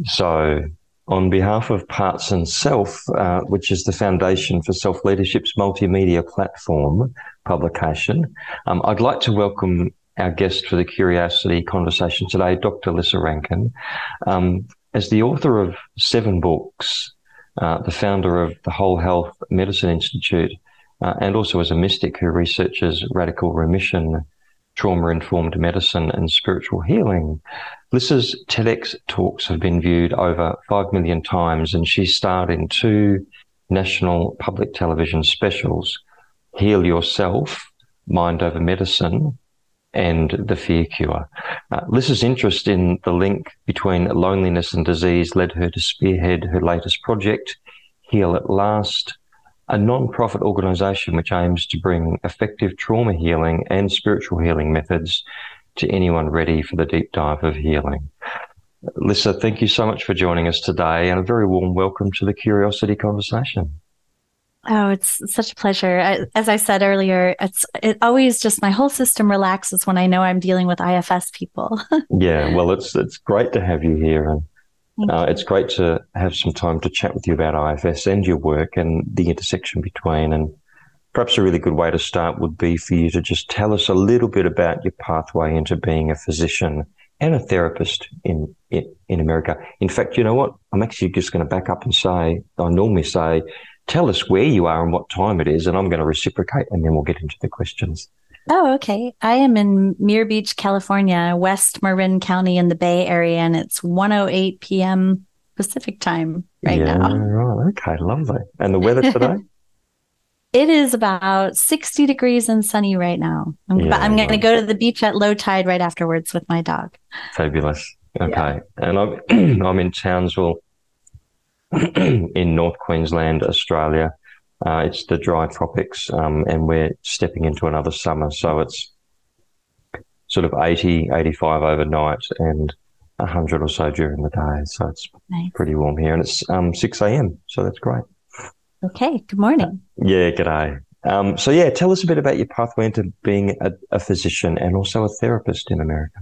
So, on behalf of Parts and Self, which is the foundation for Self Leadership's multimedia platform publication, I'd like to welcome our guest for the Curiosity conversation today, Dr. Lissa Rankin. As the author of 7 books, the founder of the Whole Health Medicine Institute, and also as a mystic who researches radical remission, trauma-informed medicine, and spiritual healing, Lissa's TEDx talks have been viewed over 5 million times, and she starred in 2 national public television specials, Heal Yourself, Mind Over Medicine, and The Fear Cure. Lissa's interest in the link between loneliness and disease led her to spearhead her latest project, Heal at Last, a non-profit organisation which aims to bring effective trauma healing and spiritual healing methods to anyone ready for the deep dive of healing. Lissa, thank you so much for joining us today, and a very warm welcome to the Curiosity conversation. Oh, it's such a pleasure. As I said earlier, it always just, my whole system relaxes when I know I'm dealing with IFS people. Yeah, well, it's great to have you here, and it's great to have some time to chat with you about IFS and your work and the intersection between. And perhaps a really good way to start would be for you to just tell us a little bit about your pathway into being a physician and a therapist in America. In fact, you know what? I'm actually just going to back up and say, I normally say, tell us where you are and what time it is, and I'm going to reciprocate, and then we'll get into the questions. Oh, okay. I am in Muir Beach, California, West Marin County in the Bay Area, and it's 1:08 p.m. Pacific time right now. Yeah, right. Okay, lovely. And the weather today? It is about 60 degrees and sunny right now. I'm going to go to the beach at low tide right afterwards with my dog. Fabulous. Okay. Yeah. And I'm in Townsville in North Queensland, Australia. It's the dry tropics, and we're stepping into another summer. So it's sort of 80, 85 overnight and 100 or so during the day. So it's pretty warm here. And it's 6 a.m. So that's great. Okay. Good morning. Yeah, g'day. So yeah, tell us a bit about your pathway into being a physician and also a therapist in America.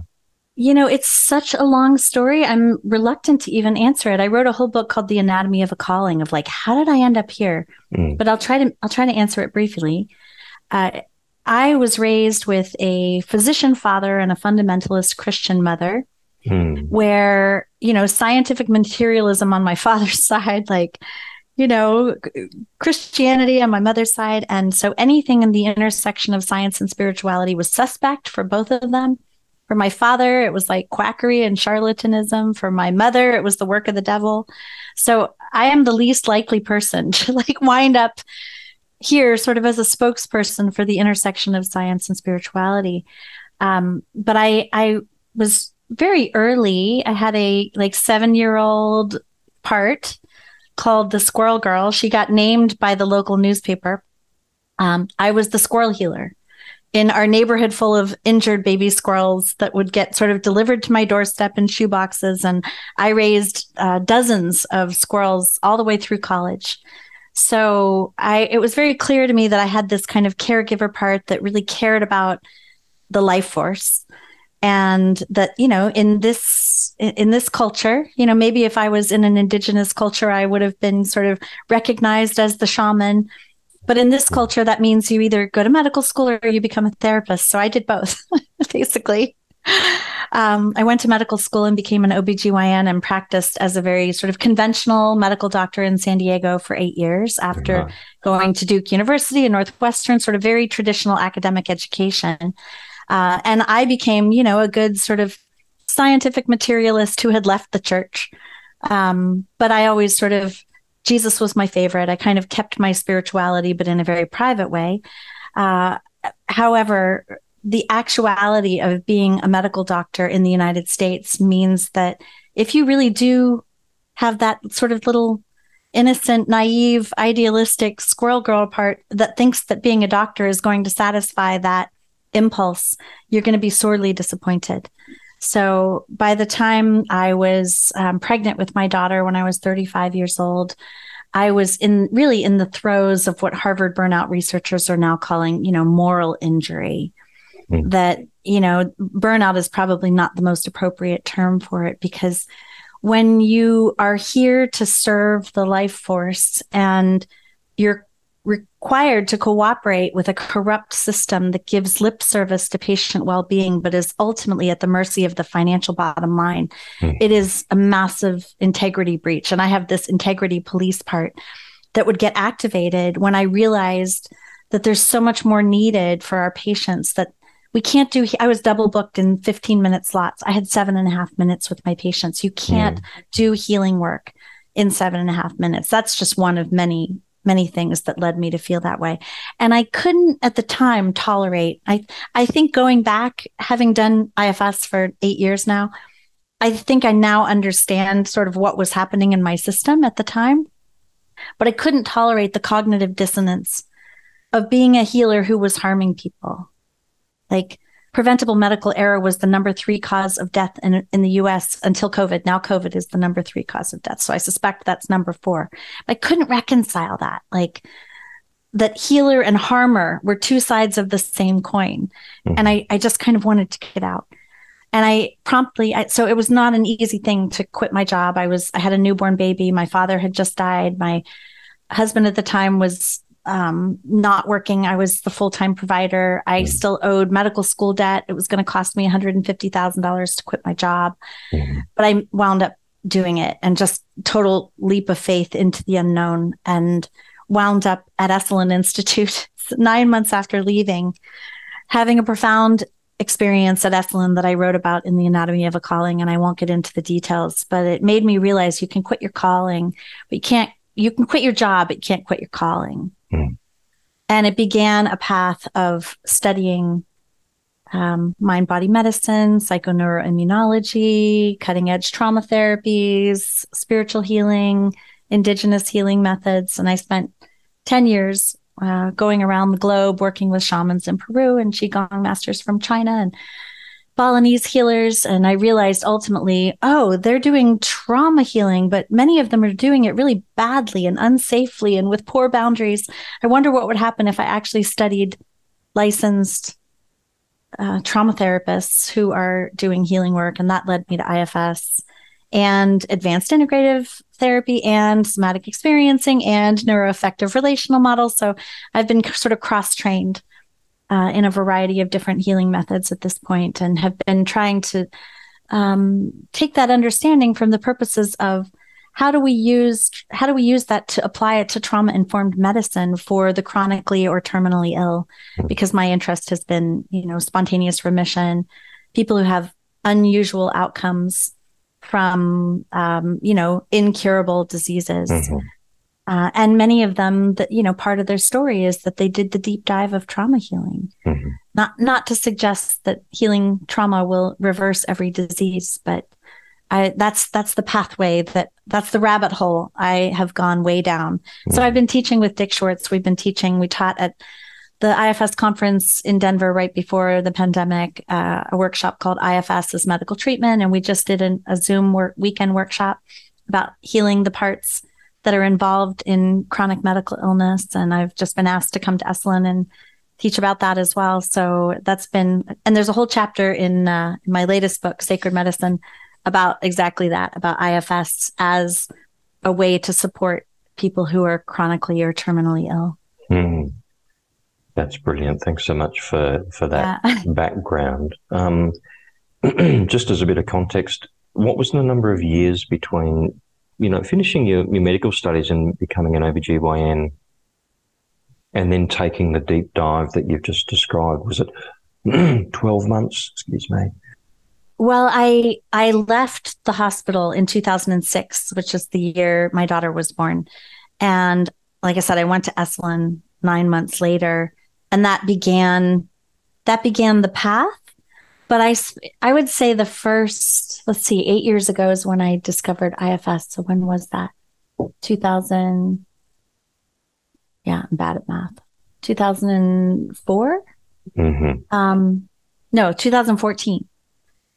You know, it's such a long story. I'm reluctant to even answer it. I wrote a whole book called The Anatomy of a Calling, of like, how did I end up here? But I'll try to answer it briefly. I was raised with a physician father and a fundamentalist Christian mother, where, you know, scientific materialism on my father's side, like, you know, Christianity on my mother's side. And so anything in the intersection of science and spirituality was suspect for both of them. For my father, it was like quackery and charlatanism. For my mother, it was the work of the devil. So I am the least likely person to like wind up here sort of as a spokesperson for the intersection of science and spirituality. But I was very early. I had a like 7-year-old part called the Squirrel Girl. She got named by the local newspaper. I was the squirrel healer in our neighborhood full of injured baby squirrels that would get sort of delivered to my doorstep in shoeboxes. And I raised dozens of squirrels all the way through college. So it was very clear to me that I had this kind of caregiver part that really cared about the life force. And that, you know, in this culture, you know, maybe if I was in an indigenous culture, I would have been sort of recognized as the shaman. But in this culture, that means you either go to medical school or you become a therapist. So I did both, basically. I went to medical school and became an OBGYN and practiced as a very sort of conventional medical doctor in San Diego for 8 years after going to Duke University and Northwestern, sort of very traditional academic education. And I became, you know, a good sort of scientific materialist who had left the church. But I always sort of, Jesus was my favorite. I kind of kept my spirituality, but in a very private way. However, the actuality of being a medical doctor in the United States means that if you really do have that sort of little innocent, naive, idealistic squirrel girl part that thinks that being a doctor is going to satisfy that impulse, you're going to be sorely disappointed. So by the time I was pregnant with my daughter when I was 35 years old, I was really in the throes of what Harvard burnout researchers are now calling, you know, moral injury. That, you know, burnout is probably not the most appropriate term for it, because when you are here to serve the life force and you're required to cooperate with a corrupt system that gives lip service to patient well-being, but is ultimately at the mercy of the financial bottom line, it is a massive integrity breach. And I have this integrity police part that would get activated when I realized that there's so much more needed for our patients that we can't do. I was double booked in 15-minute slots. I had 7.5 minutes with my patients. You can't do healing work in 7.5 minutes. That's just one of many things that led me to feel that way. And I couldn't at the time tolerate, I think going back, having done IFS for 8 years now, I think I now understand sort of what was happening in my system at the time, but I couldn't tolerate the cognitive dissonance of being a healer who was harming people. Like, preventable medical error was the number 3 cause of death in the US until COVID. Now COVID is the number 3 cause of death. So I suspect that's number 4. I couldn't reconcile that. Like, that healer and harmer were 2 sides of the same coin. And I just kind of wanted to get out. And I promptly, so it was not an easy thing to quit my job. I had a newborn baby. My father had just died. My husband at the time was not working. I was the full-time provider. I still owed medical school debt. It was going to cost me $150,000 to quit my job, but I wound up doing it, and just total leap of faith into the unknown, and wound up at Esalen Institute 9 months after leaving, having a profound experience at Esalen that I wrote about in The Anatomy of a Calling. And I won't get into the details, but it made me realize you can quit your calling, but you can quit your job, but you can't quit your calling. And it began a path of studying mind-body medicine, psychoneuroimmunology, cutting-edge trauma therapies, spiritual healing, indigenous healing methods. And I spent 10 years going around the globe working with shamans in Peru and Qigong masters from China and Balinese healers. And I realized ultimately, they're doing trauma healing, but many of them are doing it really badly and unsafely and with poor boundaries. I wonder what would happen if I actually studied licensed trauma therapists who are doing healing work. And that led me to IFS and advanced integrative therapy and somatic experiencing and neuroaffective relational models. So I've been sort of cross-trained in a variety of different healing methods at this point, and have been trying to take that understanding from the purposes of how do we use that to apply it to trauma-informed medicine for the chronically or terminally ill? Because my interest has been, spontaneous remission, people who have unusual outcomes from, incurable diseases. And many of them that, part of their story is that they did the deep dive of trauma healing. Not to suggest that healing trauma will reverse every disease, but that's the pathway, that's the rabbit hole I have gone way down. So I've been teaching with Dick Schwartz. We taught at the IFS conference in Denver right before the pandemic, a workshop called IFS as Medical Treatment. And we just did a Zoom weekend workshop about healing the parts that are involved in chronic medical illness. And I've just been asked to come to Esalen and teach about that as well. So that's been, and there's a whole chapter in my latest book, Sacred Medicine, about exactly that, about IFS as a way to support people who are chronically or terminally ill. That's brilliant. Thanks so much for that background. Just as a bit of context, what was the number of years between finishing your medical studies and becoming an OBGYN and then taking the deep dive that you've just described? Was it 12 months? Excuse me. Well, I left the hospital in 2006, which is the year my daughter was born. And like I said, I went to Esalen 9 months later, and that began the path. But I would say the first, 8 years ago is when I discovered IFS. So when was that? 2000. Yeah, I'm bad at math. 2004? No, 2014.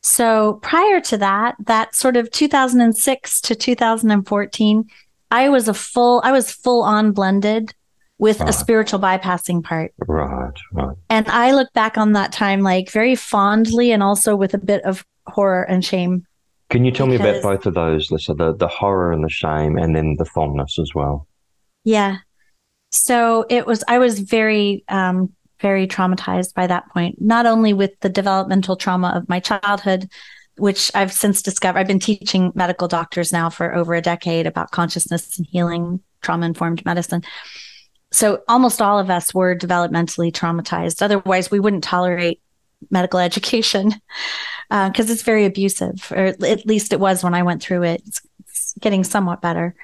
So prior to that sort of 2006 to 2014, I was full on blended with a spiritual bypassing part. Right. And I look back on that time like very fondly and also with a bit of horror and shame, Can you tell me about because, both of those, Lissa, the horror and the shame, and then the fondness as well? yeah. So I was very, very traumatized by that point, not only with the developmental trauma of my childhood, which I've since discovered. I've been teaching medical doctors now for over a decade about consciousness and healing, trauma informed medicine. So almost all of us were developmentally traumatized. Otherwise, we wouldn't tolerate medical education because it's very abusive, or at least it was when I went through it. It's getting somewhat better.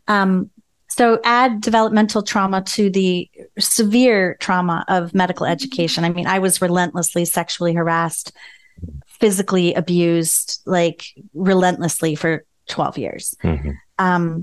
Um, so add developmental trauma to the severe trauma of medical education. I mean, I was relentlessly sexually harassed, physically abused, like relentlessly for 12 years, Mm-hmm.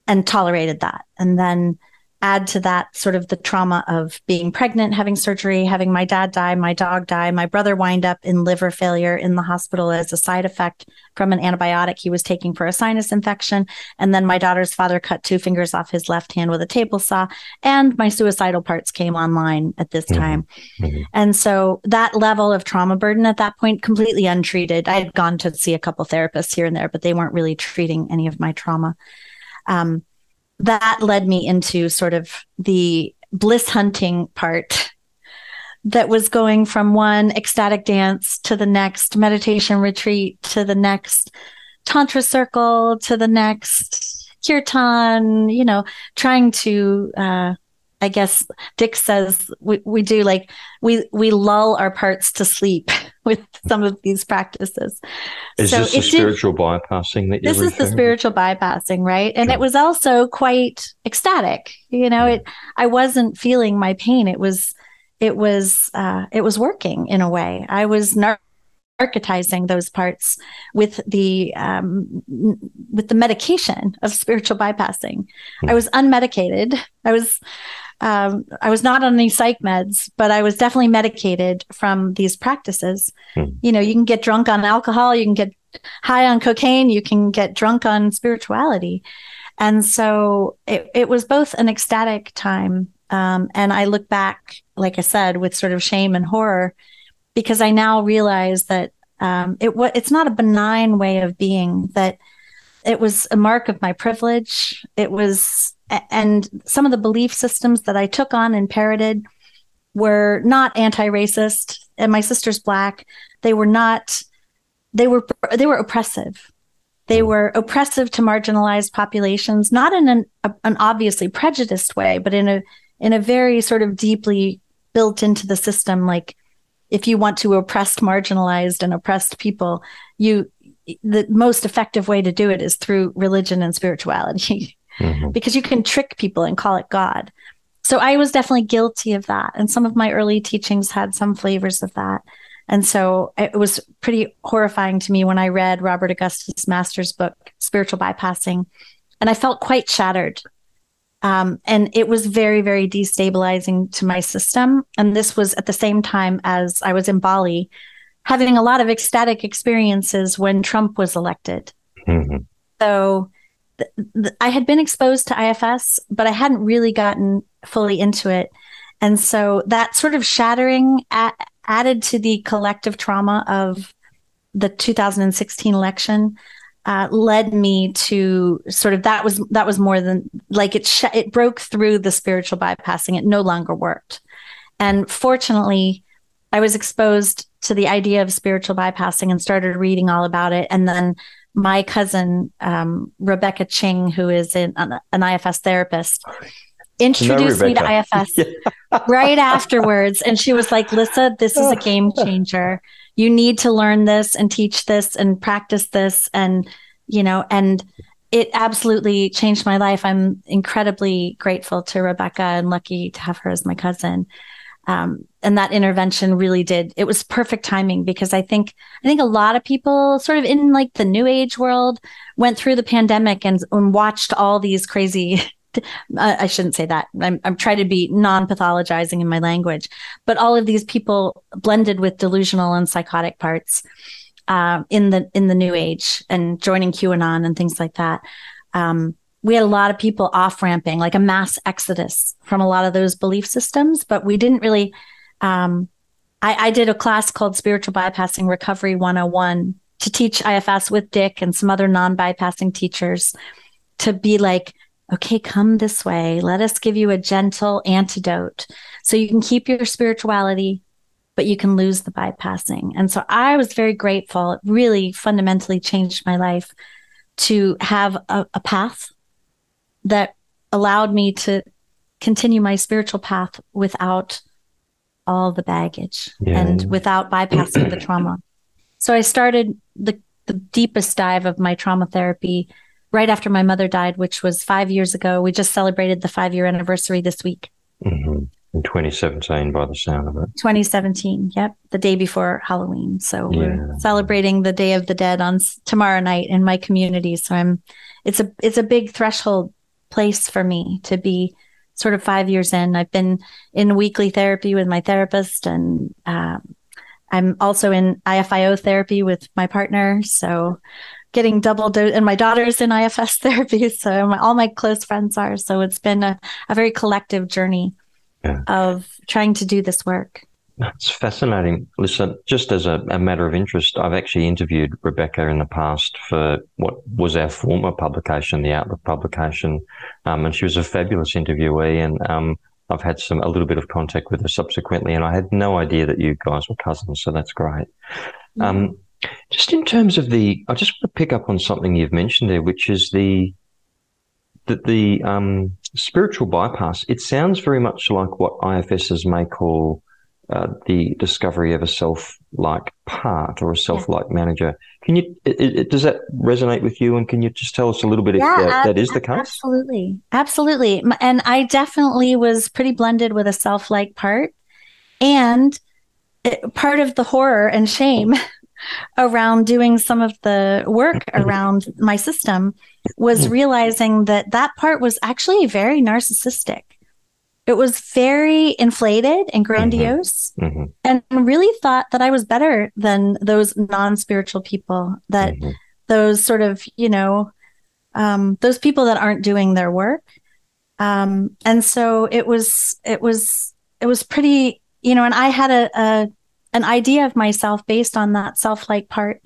and tolerated that. And then add to that sort of the trauma of being pregnant, having surgery, having my dad die, my dog die, my brother wind up in liver failure in the hospital as a side effect from an antibiotic he was taking for a sinus infection. And then my daughter's father cut 2 fingers off his left hand with a table saw. And my suicidal parts came online at this time. Mm-hmm. And so that level of trauma burden at that point, completely untreated. I had gone to see a couple therapists here and there, but they weren't really treating any of my trauma. That led me into sort of the bliss hunting part that was going from one ecstatic dance to the next meditation retreat to the next tantra circle to the next kirtan, trying to, I guess Dick says we do like, we lull our parts to sleep with some of these practices. Is So this the spiritual bypassing that you're this is the referring to? spiritual bypassing, right? And it was also quite ecstatic. I wasn't feeling my pain. It was working in a way. I was narcotizing those parts with the medication of spiritual bypassing. I was unmedicated. I was not on any psych meds, but I was definitely medicated from these practices. You can get drunk on alcohol, you can get high on cocaine, you can get drunk on spirituality. And so it was both an ecstatic time. And I look back, like I said, with sort of shame and horror, because I now realize that it's not a benign way of being, that it was a mark of my privilege. And some of the belief systems that I took on and parroted were not anti-racist. And my sister's Black. They were oppressive. They were oppressive to marginalized populations, not in an obviously prejudiced way, but in a very sort of deeply built into the system. Like, if you want to oppress marginalized and oppressed people, the most effective way to do it is through religion and spirituality, because you can trick people and call it God. So I was definitely guilty of that. And some of my early teachings had some flavors of that. And so it was pretty horrifying to me when I read Robert Augustus Master's book, Spiritual Bypassing, and I felt quite shattered. And it was very, very destabilizing to my system. And this was at the same time as I was in Bali, having a lot of ecstatic experiences when Trump was elected. So I had been exposed to IFS, but I hadn't really gotten fully into it. And so that sort of shattering added to the collective trauma of the 2016 election led me to sort of, that was more than like it broke through the spiritual bypassing. It no longer worked. And fortunately, I was exposed to the idea of spiritual bypassing and started reading all about it. And then my cousin, Rebecca Ching, who is an IFS therapist, introduced me to IFS right afterwards. And she was like, Lissa, this is a game changer. You need to learn this and teach this and practice this. And it absolutely changed my life. I'm incredibly grateful to Rebecca and lucky to have her as my cousin. And that intervention really it was perfect timing, because I think a lot of people sort of in like the new age world went through the pandemic and watched all these crazy, I shouldn't say that. I'm trying to be non-pathologizing in my language, but all of these people blended with delusional and psychotic parts in the new age and joining QAnon and things like that. We had a lot of people off-ramping, like a mass exodus from a lot of those belief systems, but we didn't really, I did a class called Spiritual Bypassing Recovery 101 to teach IFS with Dick and some other non-bypassing teachers, to be like, okay, come this way. Let us give you a gentle antidote so you can keep your spirituality, but you can lose the bypassing. And so I was very grateful. It really fundamentally changed my life to have a path that allowed me to continue my spiritual path without all the baggage and without bypassing the trauma. So I started the deepest dive of my trauma therapy right after my mother died, which was 5 years ago. We just celebrated the 5-year anniversary this week. Mm-hmm. In 2017, by the sound of it. 2017, yep, the day before Halloween. So we're celebrating the Day of the Dead on tomorrow night in my community. So it's a big threshold place for me to be sort of 5 years in. I've been in weekly therapy with my therapist, and I'm also in IFIO therapy with my partner. So getting double dose, and my daughter's in IFS therapy. So all my close friends are. So it's been a very collective journey of trying to do this work. It's fascinating. Listen, just as a matter of interest, I've actually interviewed Rebecca in the past for what was our former publication, the Outlook publication, and she was a fabulous interviewee, and I've had a little bit of contact with her subsequently, and I had no idea that you guys were cousins, so that's great. Mm-hmm. Just in terms of I just want to pick up on something you've mentioned there, which is the spiritual bypass. It sounds very much like what IFSs may call the discovery of a self-like part or a self-like manager. Can you? Does that resonate with you? And can you just tell us a little bit if that is the case? Absolutely. And I definitely was pretty blended with a self-like part, and part of the horror and shame around doing some of the work around my system was realizing that part was actually very narcissistic. It was very inflated and grandiose, and really thought that I was better than those non-spiritual people, that those sort of, those people that aren't doing their work. And so it was pretty, and I had an idea of myself based on that self-like part,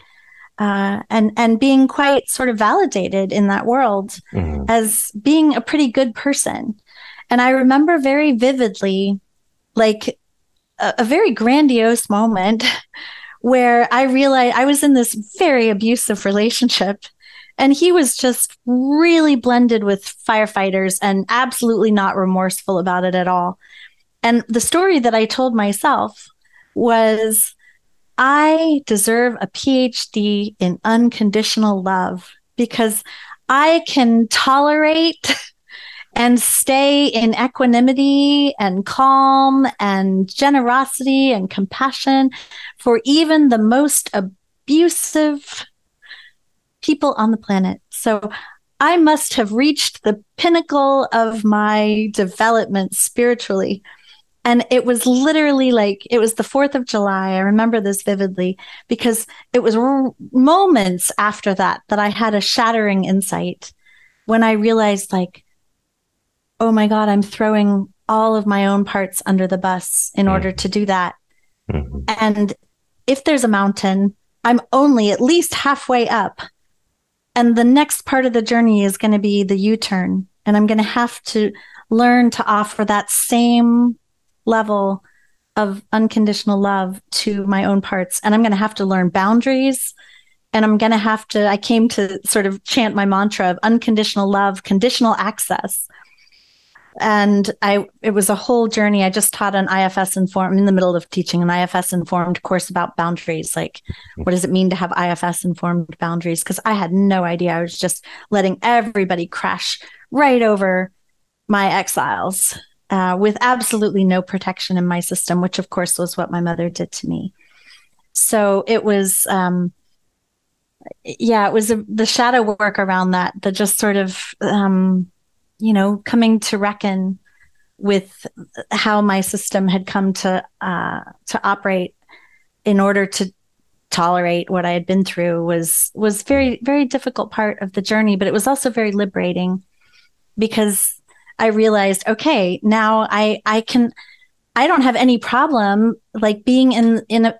and being quite sort of validated in that world as being a pretty good person. And I remember very vividly, like a very grandiose moment where I realized I was in this very abusive relationship, and he was just really blended with firefighters and absolutely not remorseful about it at all. And the story that I told myself was, I deserve a PhD in unconditional love because I can tolerate and stay in equanimity and calm and generosity and compassion for even the most abusive people on the planet. So I must have reached the pinnacle of my development spiritually. And it was literally like, it was the 4th of July. I remember this vividly because it was moments after that I had a shattering insight when I realized, like, oh my God, I'm throwing all of my own parts under the bus in order to do that. And if there's a mountain, I'm only at least halfway up. And the next part of the journey is going to be the U-turn. And I'm going to have to learn to offer that same level of unconditional love to my own parts. And I'm going to have to learn boundaries. And I'm going to have to, I came to sort of chant my mantra of unconditional love, conditional access. And it was a whole journey. I just taught an IFS informed, in the middle of teaching an IFS informed course about boundaries. Like, what does it mean to have IFS informed boundaries? Because I had no idea. I was just letting everybody crash right over my exiles. With absolutely no protection in my system, which of course was what my mother did to me. So it was, it was the shadow work around that just sort of, coming to reckon with how my system had come to operate in order to tolerate what I had been through was very, very difficult part of the journey, but it was also very liberating because I realized, okay, now I can I don't have any problem like being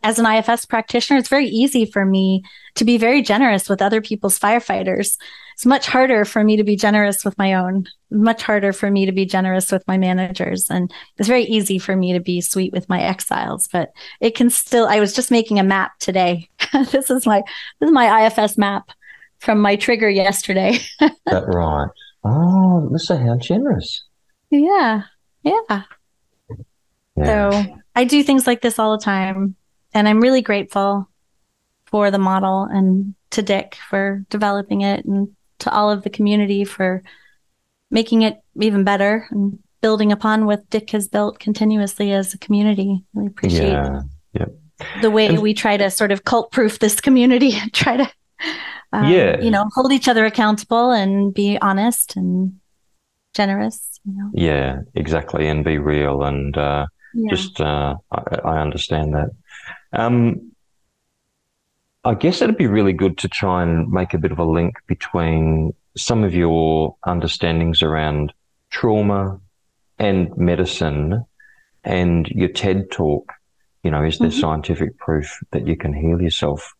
as an IFS practitioner. It's very easy for me to be very generous with other people's firefighters. It's much harder for me to be generous with my own, much harder for me to be generous with my managers. And it's very easy for me to be sweet with my exiles, but it can still, I was just making a map today. This is my IFS map from my trigger yesterday. That right. Oh, Lissa, how generous. Yeah. Yeah. So I do things like this all the time. And I'm really grateful for the model and to Dick for developing it and to all of the community for making it even better and building upon what Dick has built continuously as a community. We appreciate the way we try to sort of cult proof this community and try to, hold each other accountable and be honest and generous. Yeah, exactly. And be real. And I understand that. I guess it'd be really good to try and make a bit of a link between some of your understandings around trauma and medicine and your TED talk. Is there scientific proof that you can heal yourself,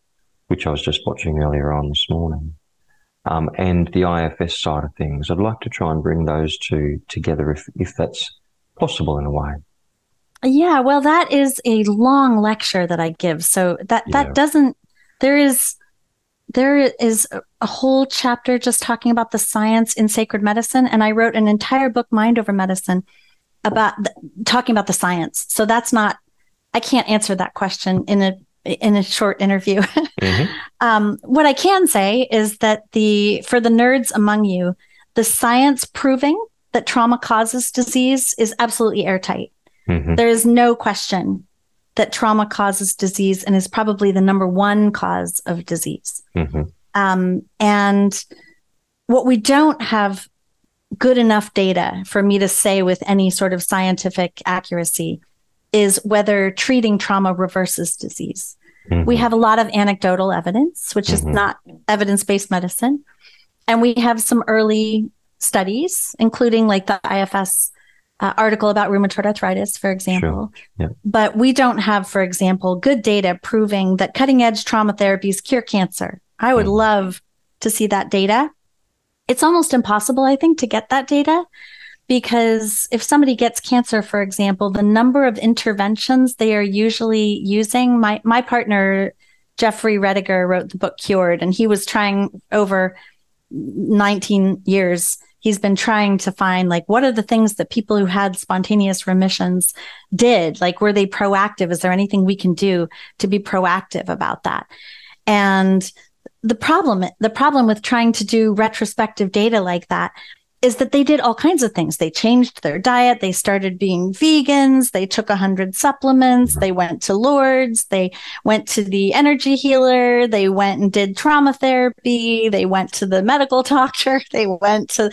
which I was just watching earlier on this morning, and the IFS side of things. I'd like to try and bring those two together if that's possible in a way. Yeah, well, that is a long lecture that I give. So that doesn't, there is a whole chapter just talking about the science in sacred medicine. And I wrote an entire book, Mind Over Medicine, about talking about the science. So that's not, I can't answer that question in a short interview. What I can say is that for the nerds among you, the science proving that trauma causes disease is absolutely airtight. There is no question that trauma causes disease and is probably the number one cause of disease. And what we don't have good enough data for me to say with any sort of scientific accuracy is whether treating trauma reverses disease. We have a lot of anecdotal evidence, which is not evidence-based medicine. And we have some early studies, including like the IFS article about rheumatoid arthritis, for example. But we don't have, for example, good data proving that cutting-edge trauma therapies cure cancer. I would love to see that data. It's almost impossible, I think, to get that data because if somebody gets cancer, for example, the number of interventions they are usually using, my partner, Jeffrey Rediger, wrote the book Cured, and he was trying over 19 years. He's been trying to find, like, what are the things that people who had spontaneous remissions did? Like, were they proactive? Is there anything we can do to be proactive about that? And the problem with trying to do retrospective data like that is that they did all kinds of things. They changed their diet. They started being vegans. They took 100 supplements. They went to Lourdes. They went to the energy healer. They went and did trauma therapy. They went to the medical doctor. They went to,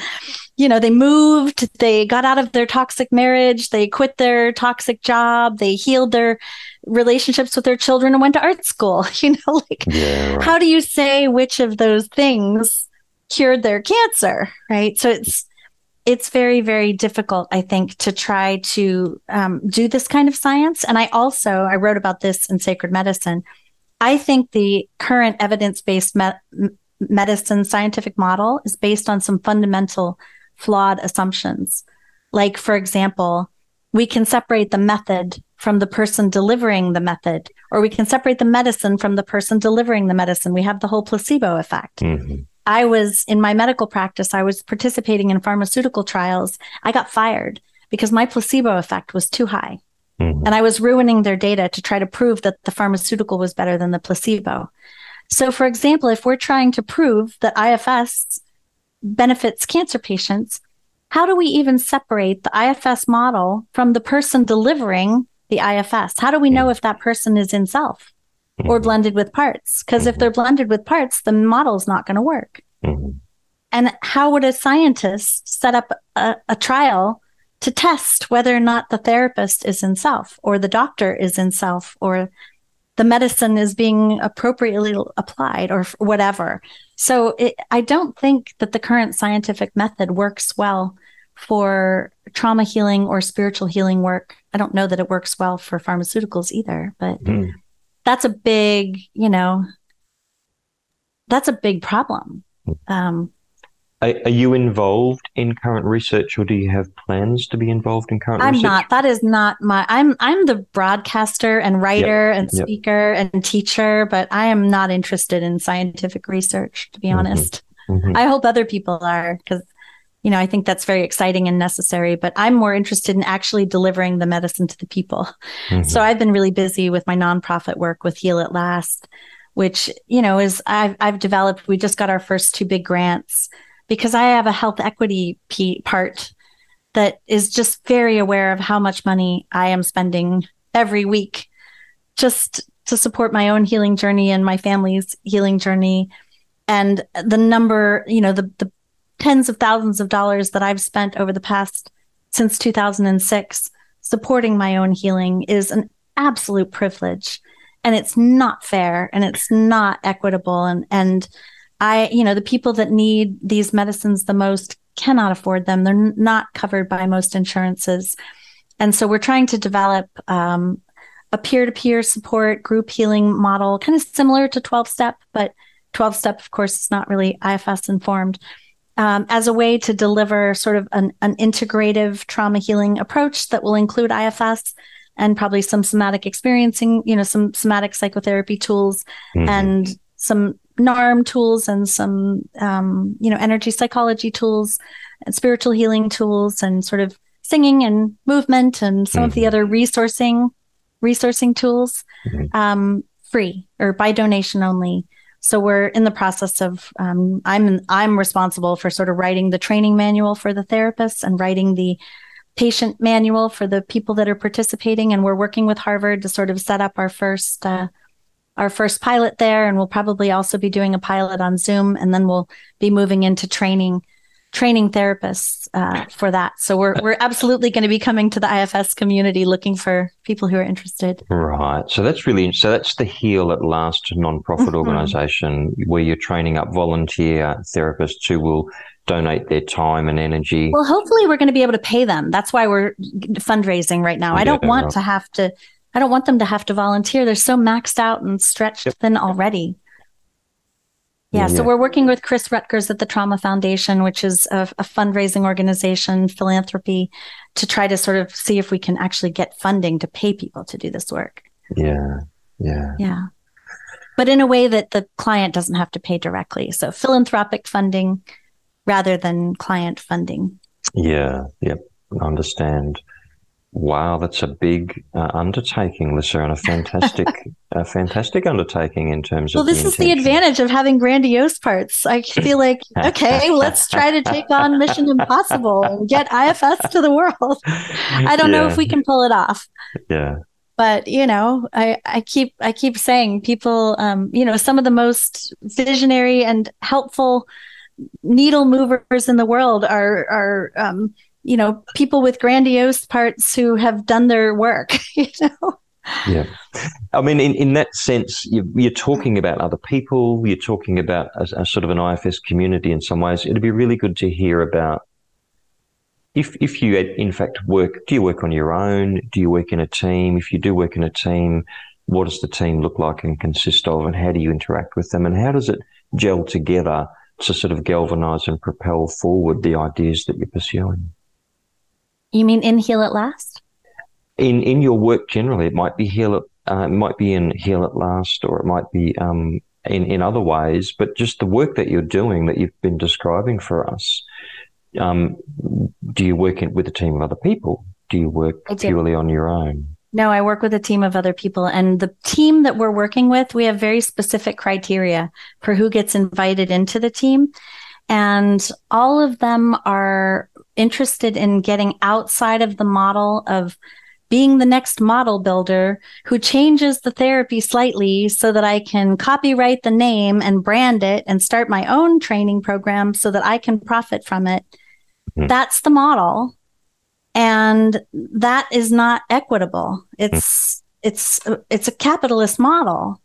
they moved. They got out of their toxic marriage. They quit their toxic job. They healed their relationships with their children and went to art school. How do you say which of those things cured their cancer, right? So it's very, very difficult, I think, to try to do this kind of science. And I wrote about this in Sacred Medicine. I think the current evidence-based medicine scientific model is based on some fundamental flawed assumptions. Like, for example, we can separate the method from the person delivering the method, or we can separate the medicine from the person delivering the medicine. We have the whole placebo effect. I was in my medical practice, I was participating in pharmaceutical trials. I got fired because my placebo effect was too high. And I was ruining their data to try to prove that the pharmaceutical was better than the placebo. So, for example, if we're trying to prove that IFS benefits cancer patients, how do we even separate the IFS model from the person delivering the IFS? How do we know if that person is in self or blended with parts? Because if they're blended with parts, the model is not going to work. And how would a scientist set up a trial to test whether or not the therapist is in self, or the doctor is in self, or the medicine is being appropriately applied, or whatever? So I don't think that the current scientific method works well for trauma healing or spiritual healing work. I don't know that it works well for pharmaceuticals either, but that's a big, that's a big problem. Are you involved in current research, or do you have plans to be involved in current research? I'm not. That is not I'm the broadcaster and writer and speaker and teacher, but I am not interested in scientific research, to be honest. I hope other people are, because I think that's very exciting and necessary, but I'm more interested in actually delivering the medicine to the people. So I've been really busy with my nonprofit work with Heal at Last, which, is I've developed. We just got our first 2 big grants because I have a health equity part that is just very aware of how much money I am spending every week just to support my own healing journey and my family's healing journey. And the number, the tens of thousands of dollars that I've spent over the past, since 2006, supporting my own healing is an absolute privilege. And it's not fair and it's not equitable. And I, the people that need these medicines the most cannot afford them. They're not covered by most insurances. And so we're trying to develop a peer-to-peer support group healing model, kind of similar to 12-step, but 12-step, of course, is not really IFS informed, as a way to deliver sort of an integrative trauma healing approach that will include IFS and probably some somatic experiencing, some somatic psychotherapy tools and some NARM tools and some, energy psychology tools and spiritual healing tools and sort of singing and movement and some of the other resourcing tools, free or by donation only. So we're in the process of, I'm responsible for sort of writing the training manual for the therapists and writing the patient manual for the people that are participating. And we're working with Harvard to sort of set up our first pilot there. And we'll probably also be doing a pilot on Zoom. And then we'll be moving into training therapists for that. So we're absolutely going to be coming to the IFS community looking for people who are interested. Right. So that's the Heal at Last nonprofit organization where you're training up volunteer therapists who will donate their time and energy. Well, hopefully we're going to be able to pay them. That's why we're fundraising right now. I don't want them to have to volunteer. They're so maxed out and stretched thin already. Yeah, so we're working with Chris Rutgers at the Trauma Foundation, which is a fundraising organization, philanthropy, to try to sort of see if we can actually get funding to pay people to do this work. Yeah. But in a way that the client doesn't have to pay directly. So philanthropic funding rather than client funding. Yeah, I understand. Wow, that's a big undertaking, Lissa, and a fantastic undertaking in terms of. Well, this is the advantage of having grandiose parts. I feel like, okay, let's try to take on Mission Impossible and get IFS to the world. I don't know if we can pull it off. Yeah. But I keep saying people, some of the most visionary and helpful needle movers in the world are people with grandiose parts who have done their work, Yeah. I mean, in that sense, you're talking about other people, you're talking about a sort of an IFS community in some ways. It'd be really good to hear about if you in fact do you work on your own? Do you work in a team? If you do work in a team, what does the team look like and consist of, and how do you interact with them, and how does it gel together to sort of galvanize and propel forward the ideas that you're pursuing? You mean in Heal at Last? In your work generally, it might be in Heal at Last, or it might be in other ways. But just the work that you're doing, that you've been describing for us, do you work with a team of other people? Do you work purely on your own? No, I work with a team of other people, and the team that we're working with, we have very specific criteria for who gets invited into the team, and all of them are interested in getting outside of the model of being the next model builder who changes the therapy slightly so that I can copyright the name and brand it and start my own training program so that I can profit from it. That's the model. And that is not equitable. It's a capitalist model.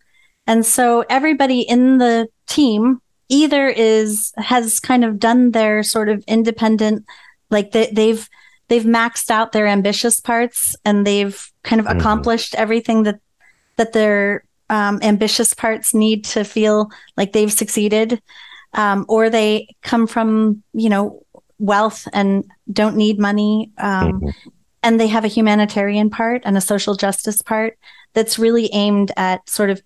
And so everybody in the team either has kind of done their sort of independent like they've maxed out their ambitious parts, and they've kind of accomplished everything that their ambitious parts need to feel like they've succeeded. Or they come from, wealth and don't need money. And they have a humanitarian part and a social justice part that's really aimed at sort of,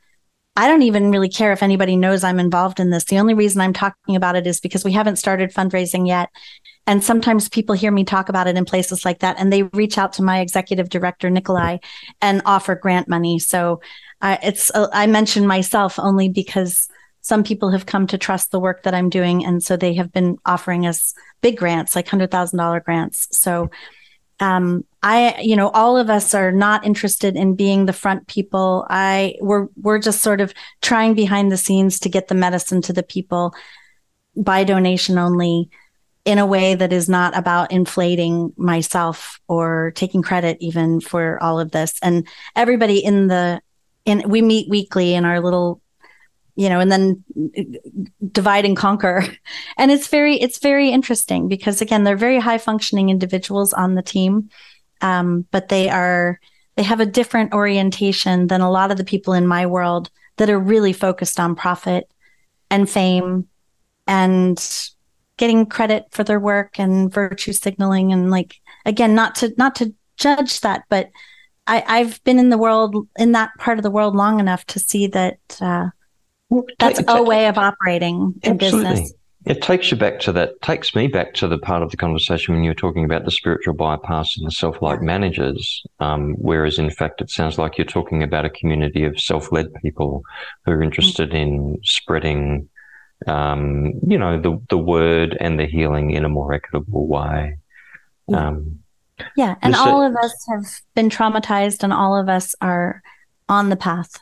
I don't even really care if anybody knows I'm involved in this. The only reason I'm talking about it is because we haven't started fundraising yet. And sometimes people hear me talk about it in places like that, and they reach out to my executive director, Nikolai, and offer grant money. So I mention myself only because some people have come to trust the work that I'm doing. And so they have been offering us big grants, like $100,000 grants. So all of us are not interested in being the front people. We're just sort of trying behind the scenes to get the medicine to the people by donation only, in a way that is not about inflating myself or taking credit even for all of this. And everybody we meet weekly in our little, and then divide and conquer. And it's very interesting because, again, they're very high functioning individuals on the team. But they have a different orientation than a lot of the people in my world that are really focused on profit and fame and getting credit for their work and virtue signaling. And, like, again, not to judge that, but I've been in that part of the world long enough to see that that's a way of operating in business. It takes me back to the part of the conversation when you were talking about the spiritual bypass and the self-light managers, whereas in fact it sounds like you're talking about a community of self-led people who are interested in spreading, the word and the healing in a more equitable way. And all of us have been traumatized, and all of us are on the path.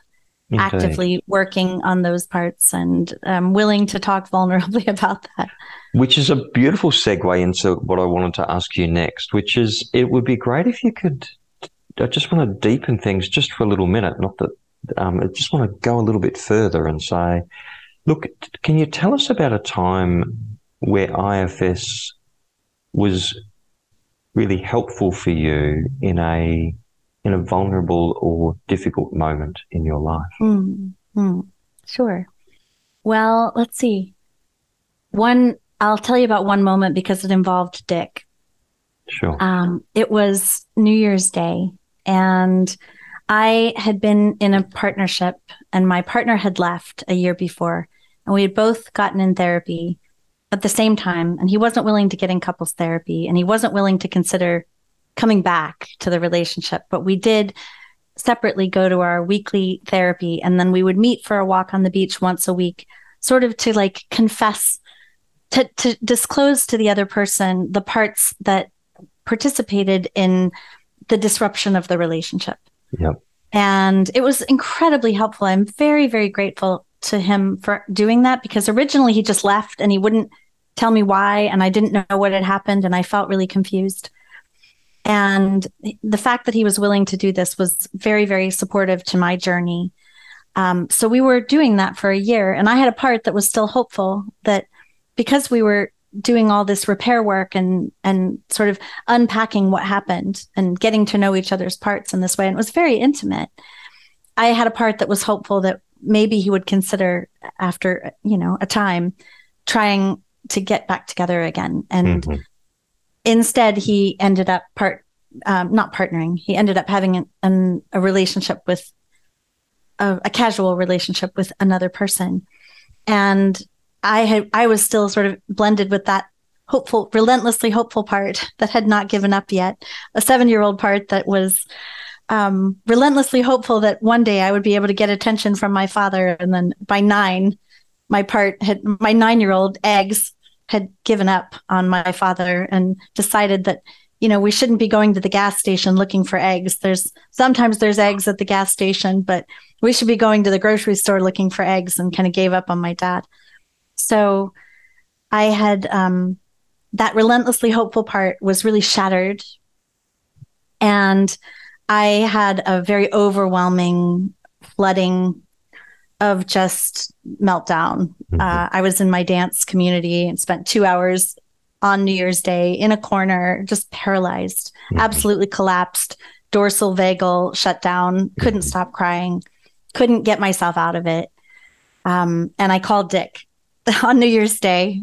Indeed. Actively working on those parts, and willing to talk vulnerably about that. Which is a beautiful segue into what I wanted to ask you next, which is, it would be great if you could, I just want to deepen things just for a little minute, not that, I just want to go a little bit further and say, look, can you tell us about a time where IFS was really helpful for you in a vulnerable or difficult moment in your life? Sure. Well, let's see. I'll tell you about one moment because it involved Dick. Sure. It was New Year's Day, and I had been in a partnership, and my partner had left a year before, and we had both gotten in therapy at the same time, and he wasn't willing to get in couples therapy, and he wasn't willing to consider coming back to the relationship. But we did separately go to our weekly therapy, and then we would meet for a walk on the beach once a week, sort of to, like, confess, to disclose to the other person the parts that participated in the disruption of the relationship. Yep. And it was incredibly helpful. I'm very, very grateful to him for doing that, because originally he just left and he wouldn't tell me why, and I didn't know what had happened, and I felt really confused. And the fact that he was willing to do this was very, very supportive to my journey. So we were doing that for a year, and I had a part that was still hopeful, that because we were doing all this repair work and sort of unpacking what happened and getting to know each other's parts in this way, and it was very intimate, I had a part that was hopeful that maybe he would consider, after, a time, trying to get back together again. And instead, he ended up not partnering. He ended up having a relationship with a casual relationship with another person. And I was still sort of blended with that hopeful, relentlessly hopeful part that had not given up yet. A 7-year-old part that was relentlessly hopeful that one day I would be able to get attention from my father. And then by 9, my 9-year-old eggs had given up on my father and decided that, we shouldn't be going to the gas station looking for eggs. Sometimes there's eggs at the gas station, but we should be going to the grocery store looking for eggs, and kind of gave up on my dad. So I had, that relentlessly hopeful part was really shattered. And I had a very overwhelming flooding of just meltdown. I was in my dance community and spent 2 hours on New Year's Day in a corner, just paralyzed, absolutely collapsed, dorsal vagal shut down, couldn't stop crying, couldn't get myself out of it. And I called Dick on New Year's Day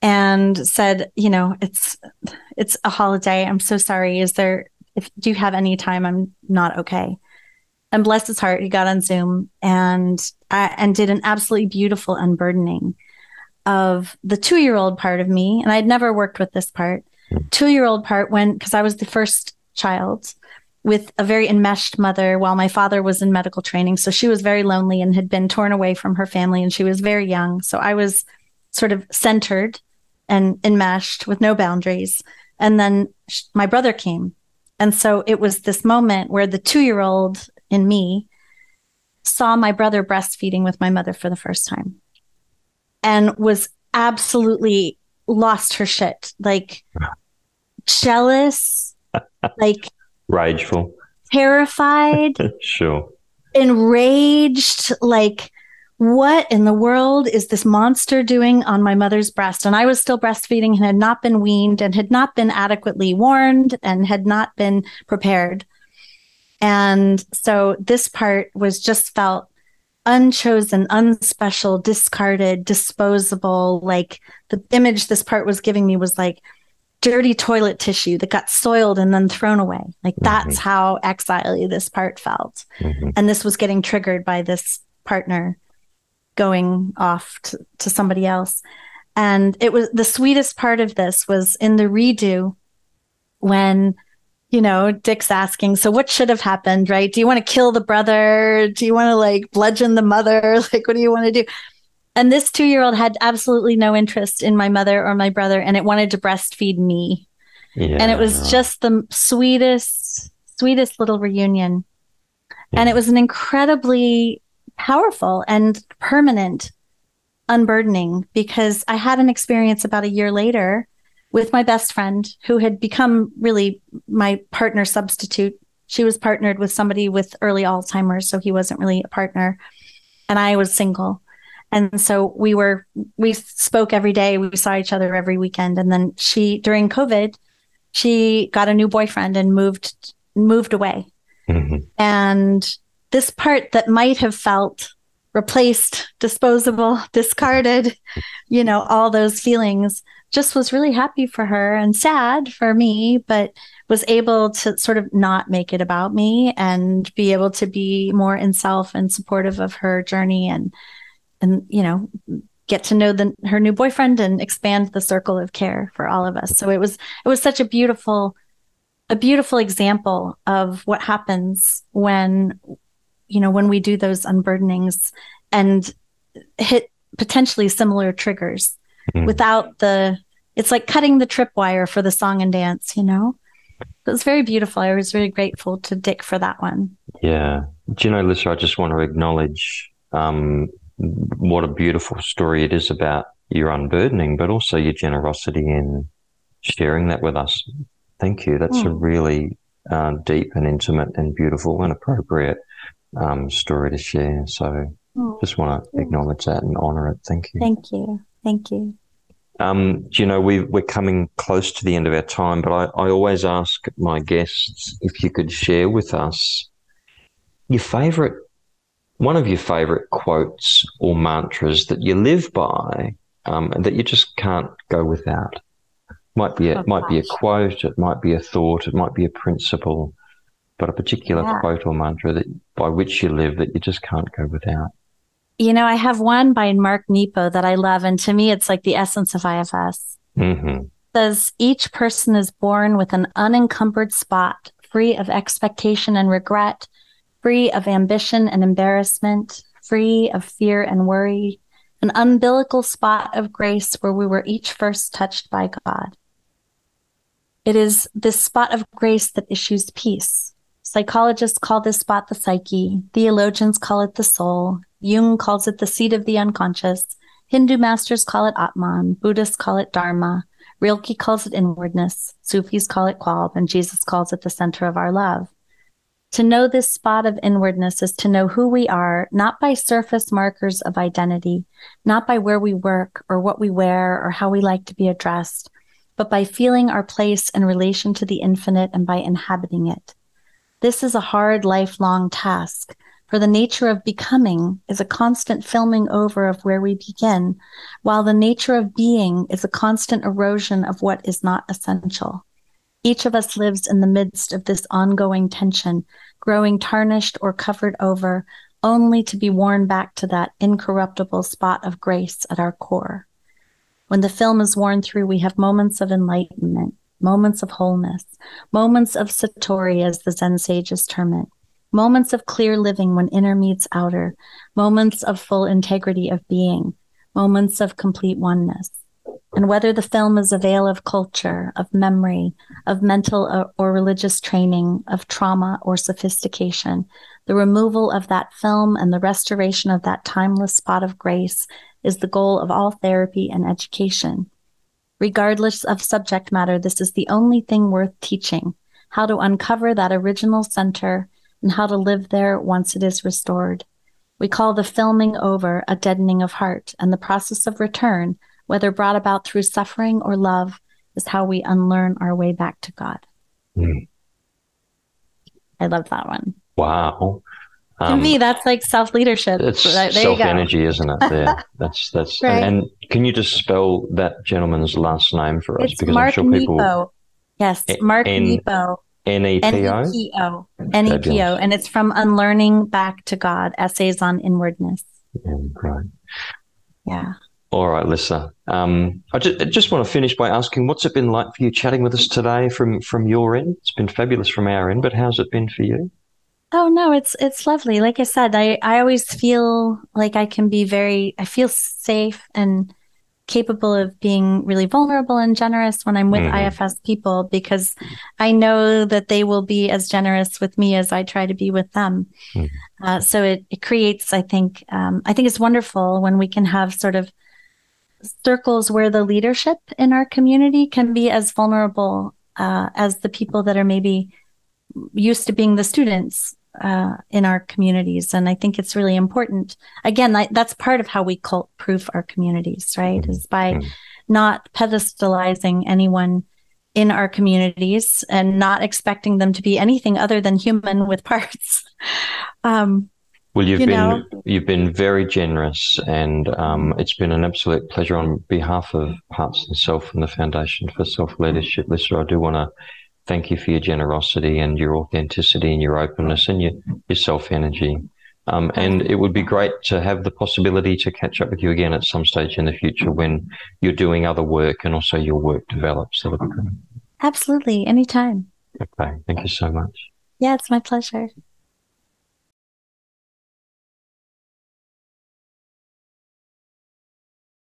and said, it's a holiday. I'm so sorry. Do you have any time? I'm not okay. And bless his heart, he got on Zoom and did an absolutely beautiful unburdening of the 2-year-old part of me. And I'd never worked with this part. 2-year-old part because I was the first child with a very enmeshed mother while my father was in medical training. So she was very lonely and had been torn away from her family, and she was very young. So I was sort of centered and enmeshed with no boundaries. And then my brother came. And so it was this moment where the 2-year-old in me saw my brother breastfeeding with my mother for the first time and was absolutely lost her shit, like jealous, like rageful, terrified, sure, enraged, like, what in the world is this monster doing on my mother's breast? And I was still breastfeeding and had not been weaned and had not been adequately warned and had not been prepared. And so this part was just felt unchosen, unspecial, discarded, disposable. Like the image this part was giving me was like dirty toilet tissue that got soiled and then thrown away. Like that's how exile-y this part felt. And this was getting triggered by this partner going off to somebody else. And it was the sweetest part of this was in the redo when Dick's asking, so what should have happened, right? Do you want to kill the brother? Do you want to like bludgeon the mother? Like, what do you want to do? And this 2-year-old had absolutely no interest in my mother or my brother, and it wanted to breastfeed me. Yeah, and it was just the sweetest little reunion. Yeah. And it was an incredibly powerful and permanent unburdening, because I had an experience about a year later with my best friend who had become really my partner substitute. She was partnered with somebody with early Alzheimer's, so he wasn't really a partner. And I was single. And so we spoke every day. We saw each other every weekend. And then during COVID, she got a new boyfriend and moved away. And this part that might have felt replaced, disposable, discarded, all those feelings, just was really happy for her and sad for me, but was able to sort of not make it about me and be able to be more in self and supportive of her journey and get to know her new boyfriend and expand the circle of care for all of us. So it was such a beautiful example of what happens when we do those unburdenings and hit potentially similar triggers without it's like cutting the tripwire for the song and dance, It was very beautiful. I was really grateful to Dick for that one. Yeah. Do you know, Lissa, I just want to acknowledge what a beautiful story it is about your unburdening, but also your generosity in sharing that with us. Thank you. That's a really deep and intimate and beautiful and appropriate story to share. So just want to acknowledge that and honor it. Thank you. Thank you. Thank you. We're coming close to the end of our time, but I always ask my guests if you could share with us one of your favorite quotes or mantras that you live by, and that you just can't go without. Might be a quote, it might be a thought, it might be a principle, but a particular quote or mantra that by which you live that you just can't go without. I have one by Mark Nepo that I love, and to me, it's like the essence of IFS. It says, each person is born with an unencumbered spot, free of expectation and regret, free of ambition and embarrassment, free of fear and worry, an umbilical spot of grace where we were each first touched by God. It is this spot of grace that issues peace. Psychologists call this spot the psyche. Theologians call it the soul. Jung calls it the seat of the unconscious. Hindu masters call it Atman. Buddhists call it Dharma. Rilke calls it inwardness. Sufis call it Qalb. And Jesus calls it the center of our love. To know this spot of inwardness is to know who we are, not by surface markers of identity, not by where we work or what we wear or how we like to be addressed, but by feeling our place in relation to the infinite and by inhabiting it. This is a hard, lifelong task, for the nature of becoming is a constant filming over of where we begin, while the nature of being is a constant erosion of what is not essential. Each of us lives in the midst of this ongoing tension, growing tarnished or covered over, only to be worn back to that incorruptible spot of grace at our core. When the film is worn through, we have moments of enlightenment, moments of wholeness, moments of satori, as the Zen sages term it, moments of clear living when inner meets outer, moments of full integrity of being, moments of complete oneness. And whether the film is a veil of culture, of memory, of mental or religious training, of trauma or sophistication, the removal of that film and the restoration of that timeless spot of grace is the goal of all therapy and education. Regardless of subject matter, this is the only thing worth teaching, how to uncover that original center and how to live there once it is restored. We call the filming over a deadening of heart, and the process of return, whether brought about through suffering or love, is how we unlearn our way back to God. I love that one. Wow. To me, that's like self-leadership. It's there self-energy, isn't it? Yeah, that's right. And can you just spell that gentleman's last name for us? It's Mark I'm sure people. Nepo. Yes, Mark Nepo. Nepo. Nepo, and it's from Unlearning Back to God: Essays on Inwardness. Yeah, great. Yeah. All right, Lissa. I just want to finish by asking, what's it been like for you chatting with us today from your end? It's been fabulous from our end, but how's it been for you? Oh, no, it's lovely. Like I said, I always feel like I feel safe and capable of being really vulnerable and generous when I'm with IFS people, because I know that they will be as generous with me as I try to be with them. So it creates, I think it's wonderful when we can have sort of circles where the leadership in our community can be as vulnerable as the people that are maybe used to being the students in our communities. And I think it's really important. Again, that's part of how we cult-proof our communities, right? Is by not pedestalizing anyone in our communities and not expecting them to be anything other than human with parts. Well, you've been very generous, and it's been an absolute pleasure on behalf of Parts and Self and the Foundation for Self-Leadership. Lissa, I do want to thank you for your generosity and your authenticity and your openness and your self-energy. And it would be great to have the possibility to catch up with you again at some stage in the future when you're doing other work and also your work develops. That'll be great. Absolutely. Anytime. Okay. Thank you so much. Yeah, it's my pleasure.